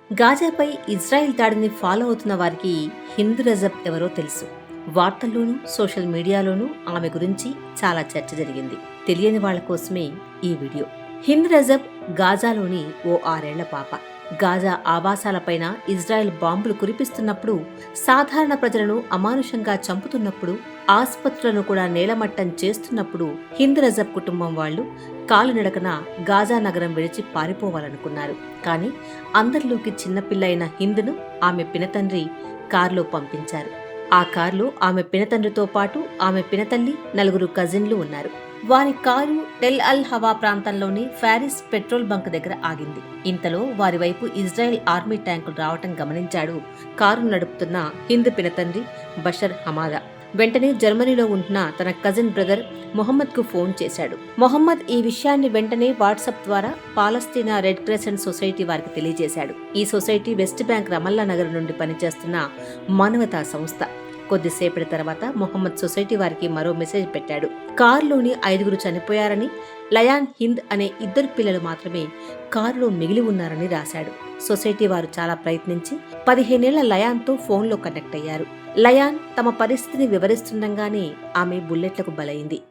గాజాపై Israel దాడిని follow అవుతున్న వారికి హింద్ రజబ్ ఎవరో తెలుసు. వార్తల్లోనూ సోషల్ మీడియాలోనూ ఆమె గురించి చాలా చర్చ జరిగింది. తెలియని వాళ్ల కోసమే ఈ వీడియో. హింద్ రజబ్ గాజాలోని ఓ 6 ఏళ్ల పాప. గాజా ఆవాసాలపైన ఇజ్రాయెల్ బాంబులు కురిపిస్తున్నప్పుడు, సాధారణ ప్రజలను అమానుషంగా చంపుతున్నప్పుడు, ఆసుపత్రులను కూడా నేలమట్టం చేస్తున్నప్పుడు హింద్ రజబ్ కుటుంబం వాళ్లు కాలినడకన గాజా నగరం విడిచి పారిపోవాలనుకున్నారు. కానీ అందరిలోకి చిన్నపిల్ల అయిన హింద్ను ఆమె పినతండ్రి కారులో పంపించారు. ఆ కారులో ఆమె పినతండ్రితో పాటు ఆమె పినతల్లి, 4 కజిన్లు ఉన్నారు. వారి కారు టెల్ అల్ హవా ప్రాంతంలోని ఫారిస్ పెట్రోల్ బంక్ దగ్గర ఆగింది. ఇంతలో వారి వైపు ఇజ్రాయెల్ ఆర్మీ ట్యాంకులు రావటం గమనించాడు కారు నడుపుతున్న హింద్ పినతండ్రి బషర్ హమాదా. వెంటనే జర్మనీలో ఉంటున్న తన కజిన్ బ్రదర్ మొహమ్మద్ కు ఫోన్ చేశాడు. మొహమ్మద్ ఈ విషయాన్ని వెంటనే వాట్సాప్ ద్వారా పాలస్తీనా రెడ్ క్రెసెంట్ సొసైటీ వారికి తెలియజేశాడు. ఈ society west bank Ramallah Nagar నుండి పనిచేస్తున్న మానవతా సంస్థ. కొద్దిసేపటి తర్వాత మొహమ్మద్ సొసైటీ వారికి మరో మెసేజ్ పెట్టాడు. కారులోని 5 చనిపోయారని, లయాన్, హింద్ అనే 2 పిల్లలు మాత్రమే కారులో మిగిలి ఉన్నారని రాశాడు. సొసైటీ వారు చాలా ప్రయత్నించి 15 ఏళ్ల లయాన్తో ఫోన్లో కనెక్ట్ అయ్యారు. లయాన్ తమ పరిస్థితిని వివరిస్తుండగానే ఆమె బుల్లెట్లకు బలైంది.